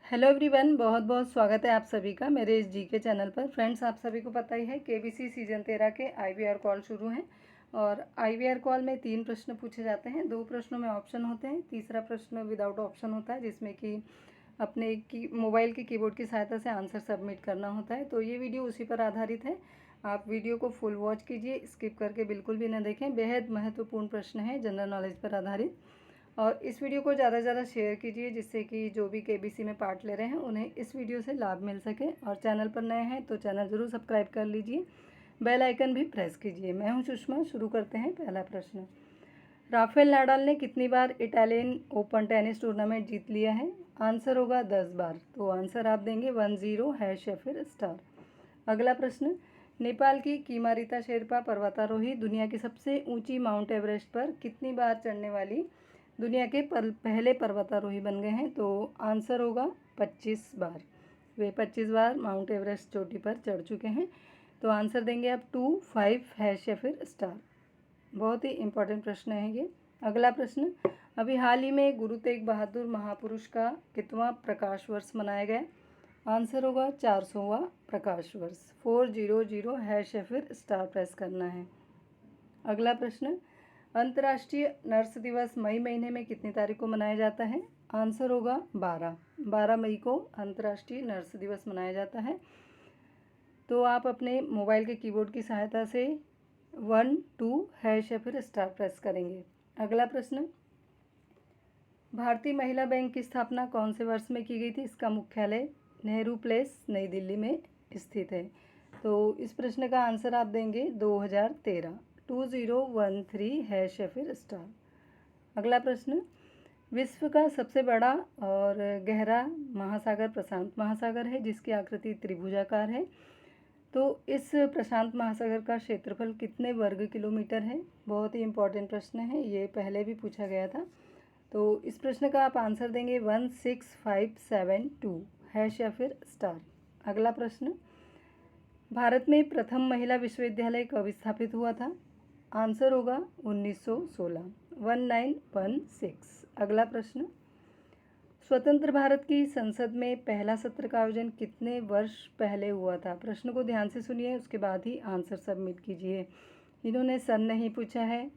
Hello everyone, बहुत बहुत स्वागत है आप सभी का मेरे इस जीके चैनल पर। फ्रेंड्स, आप सभी को पता ही है केबीसी सीजन 13 के आईवीआर कॉल शुरू हैं और आईवीआर कॉल में 3 प्रश्न पूछे जाते हैं। 2 प्रश्नों में ऑप्शन होते हैं, तीसरा प्रश्न विदाउट ऑप्शन होता है जिसमें कि अपने मोबाइल के कीबोर्ड की सहायता से आंसर सबमिट करना होता है। तो ये वीडियो उसी पर आधारित है। आप वीडियो को फुल वॉच कीजिए, स्किप करके बिल्कुल भी न देखें। बेहद महत्वपूर्ण प्रश्न है, जनरल नॉलेज पर आधारित। और इस वीडियो को ज़्यादा से ज़्यादा शेयर कीजिए जिससे कि जो भी केबीसी में पार्ट ले रहे हैं उन्हें इस वीडियो से लाभ मिल सके। और चैनल पर नए हैं तो चैनल ज़रूर सब्सक्राइब कर लीजिए, बेल आइकन भी प्रेस कीजिए। मैं हूं सुषमा। शुरू करते हैं। पहला प्रश्न, राफेल नाडाल ने कितनी बार इटालियन ओपन टेनिस टूर्नामेंट जीत लिया है? आंसर होगा 10 बार। तो आंसर आप देंगे 10 हैश या फिर स्टार। अगला प्रश्न, नेपाल की कीमारिता शेरपा पर्वतारोही दुनिया की सबसे ऊंची माउंट एवरेस्ट पर कितनी बार चढ़ने वाली दुनिया के पहले पर्वतारोही बन गए हैं? तो आंसर होगा 25 बार। वे 25 बार माउंट एवरेस्ट चोटी पर चढ़ चुके हैं। तो आंसर देंगे आप 2, 5 हैश या फिर स्टार। बहुत ही इंपॉर्टेंट प्रश्न है ये। अगला प्रश्न, अभी हाल ही में गुरु तेग बहादुर महापुरुष का कितवां प्रकाश वर्ष मनाया गया? आंसर होगा 400वां प्रकाश वर्ष। 400 हैश या फिर स्टार प्रेस करना है। अगला प्रश्न, अंतर्राष्ट्रीय नर्स दिवस मई महीने में कितनी तारीख को मनाया जाता है? आंसर होगा 12 मई को अंतर्राष्ट्रीय नर्स दिवस मनाया जाता है। तो आप अपने मोबाइल के कीबोर्ड की सहायता से 1, 2 हैश या फिर स्टार प्रेस करेंगे। अगला प्रश्न, भारतीय महिला बैंक की स्थापना कौन से वर्ष में की गई थी? इसका मुख्यालय नेहरू प्लेस नई दिल्ली में स्थित है। तो इस प्रश्न का आंसर आप देंगे 2013। 2013 हैश या फिर स्टार। अगला प्रश्न, विश्व का सबसे बड़ा और गहरा महासागर प्रशांत महासागर है जिसकी आकृति त्रिभुजाकार है। तो इस प्रशांत महासागर का क्षेत्रफल कितने वर्ग किलोमीटर है? बहुत ही इंपॉर्टेंट प्रश्न है, ये पहले भी पूछा गया था। तो इस प्रश्न का आप आंसर देंगे 16572 हैश या फिर स्टार। अगला प्रश्न, भारत में प्रथम महिला विश्वविद्यालय कब स्थापित हुआ था? आंसर होगा 1916, 1916। अगला प्रश्न, स्वतंत्र भारत की संसद में पहला सत्र का आयोजन कितने वर्ष पहले हुआ था? प्रश्न को ध्यान से सुनिए, उसके बाद ही आंसर सबमिट कीजिए। इन्होंने सन नहीं पूछा है,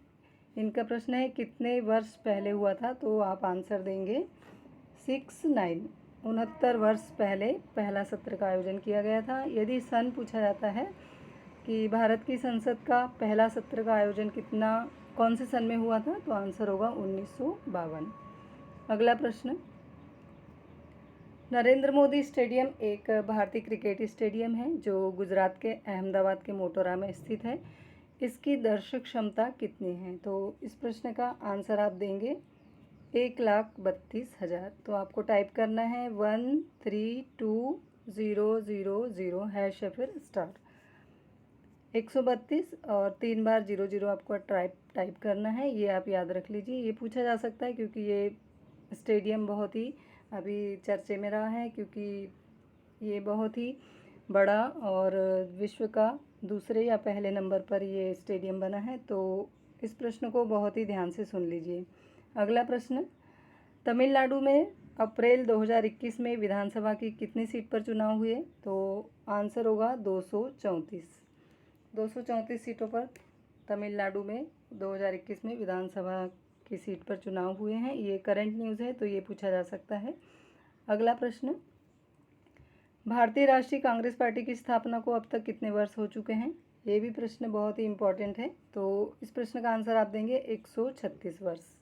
इनका प्रश्न है कितने वर्ष पहले हुआ था। तो आप आंसर देंगे 69 वर्ष पहले पहला सत्र का आयोजन किया गया था। यदि सन पूछा जाता है कि भारत की संसद का पहला सत्र का आयोजन कौन से सन में हुआ था, तो आंसर होगा 1952। अगला प्रश्न, नरेंद्र मोदी स्टेडियम एक भारतीय क्रिकेट स्टेडियम है जो गुजरात के अहमदाबाद के मोटेरा में स्थित है। इसकी दर्शक क्षमता कितनी है? तो इस प्रश्न का आंसर आप देंगे 1,32,000। तो आपको टाइप करना है 132000 हैश या फिर स्टार। 132 और 3 बार 00 आपको टाइप करना है। ये आप याद रख लीजिए, ये पूछा जा सकता है क्योंकि ये स्टेडियम बहुत ही अभी चर्चे में रहा है, क्योंकि ये बहुत ही बड़ा और विश्व का दूसरे या पहले नंबर पर ये स्टेडियम बना है। तो इस प्रश्न को बहुत ही ध्यान से सुन लीजिए। अगला प्रश्न, तमिलनाडु में अप्रैल 2021 में विधानसभा की कितनी सीट पर चुनाव हुए? तो आंसर होगा 234 सीटों पर तमिलनाडु में 2021 में विधानसभा की सीट पर चुनाव हुए हैं। ये करंट न्यूज़ है तो ये पूछा जा सकता है। अगला प्रश्न, भारतीय राष्ट्रीय कांग्रेस पार्टी की स्थापना को अब तक कितने वर्ष हो चुके हैं? ये भी प्रश्न बहुत ही इम्पोर्टेंट है। तो इस प्रश्न का आंसर आप देंगे 136 वर्ष।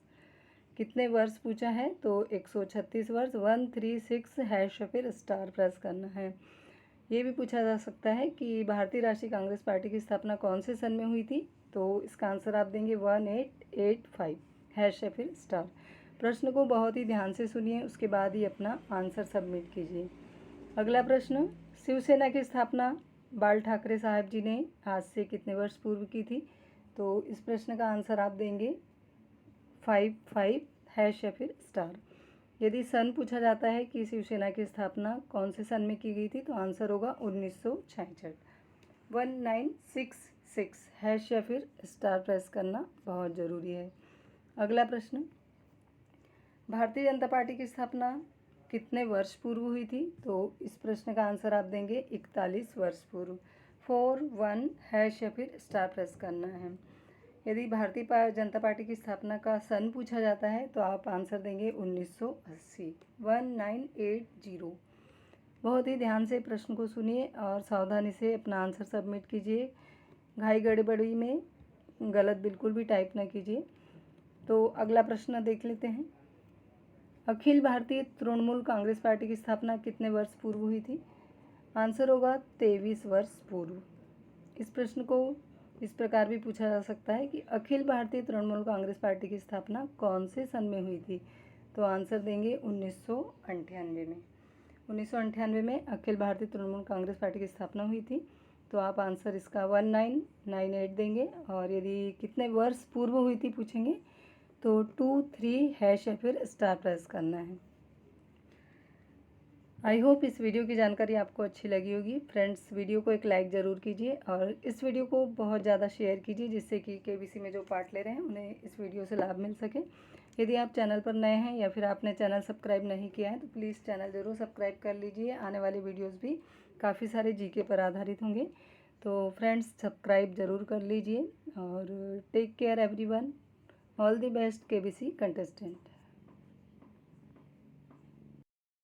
कितने वर्ष पूछा है? तो 136 वर्ष। 136 हैश फिर स्टार प्रेस करना है। ये भी पूछा जा सकता है कि भारतीय राष्ट्रीय कांग्रेस पार्टी की स्थापना कौन से सन में हुई थी? तो इसका आंसर आप देंगे 1885 हैश या फिर स्टार। प्रश्न को बहुत ही ध्यान से सुनिए, उसके बाद ही अपना आंसर सबमिट कीजिए। अगला प्रश्न, शिवसेना की स्थापना बाल ठाकरे साहब जी ने आज से कितने वर्ष पूर्व की थी? तो इस प्रश्न का आंसर आप देंगे 55 हैश या फिर स्टार। यदि सन पूछा जाता है कि शिवसेना की स्थापना कौन से सन में की गई थी, तो आंसर होगा 1966। 1966 हैश या फिर स्टार प्रेस करना बहुत ज़रूरी है। अगला प्रश्न, भारतीय जनता पार्टी की स्थापना कितने वर्ष पूर्व हुई थी? तो इस प्रश्न का आंसर आप देंगे 41 वर्ष पूर्व। 4 1 हैश या फिर स्टार प्रेस करना है। यदि भारतीय जनता पार्टी की स्थापना का सन पूछा जाता है तो आप आंसर देंगे 1980, 1980। बहुत ही ध्यान से प्रश्न को सुनिए और सावधानी से अपना आंसर सबमिट कीजिए। घाई गड़बड़ी में गलत बिल्कुल भी टाइप ना कीजिए। तो अगला प्रश्न देख लेते हैं। अखिल भारतीय तृणमूल कांग्रेस पार्टी की स्थापना कितने वर्ष पूर्व हुई थी? आंसर होगा 23 वर्ष पूर्व। इस प्रश्न को इस प्रकार भी पूछा जा सकता है कि अखिल भारतीय तृणमूल कांग्रेस पार्टी की स्थापना कौन से सन में हुई थी? तो आंसर देंगे 1998 में। 1998 में अखिल भारतीय तृणमूल कांग्रेस पार्टी की स्थापना हुई थी। तो आप आंसर इसका 1998 देंगे। और यदि कितने वर्ष पूर्व हुई थी पूछेंगे तो 2 3 हैश या फिर स्टार प्रेस करना है। आई होप इस वीडियो की जानकारी आपको अच्छी लगी होगी। फ्रेंड्स, वीडियो को एक लाइक ज़रूर कीजिए और इस वीडियो को बहुत ज़्यादा शेयर कीजिए जिससे कि केबीसी में जो पार्ट ले रहे हैं उन्हें इस वीडियो से लाभ मिल सके। यदि आप चैनल पर नए हैं या फिर आपने चैनल सब्सक्राइब नहीं किया है तो प्लीज़ चैनल ज़रूर सब्सक्राइब कर लीजिए। आने वाली वीडियोज़ भी काफ़ी सारे जीके पर आधारित होंगे। तो फ्रेंड्स, सब्सक्राइब ज़रूर कर लीजिए और take care everyone. All the best KBC contestant.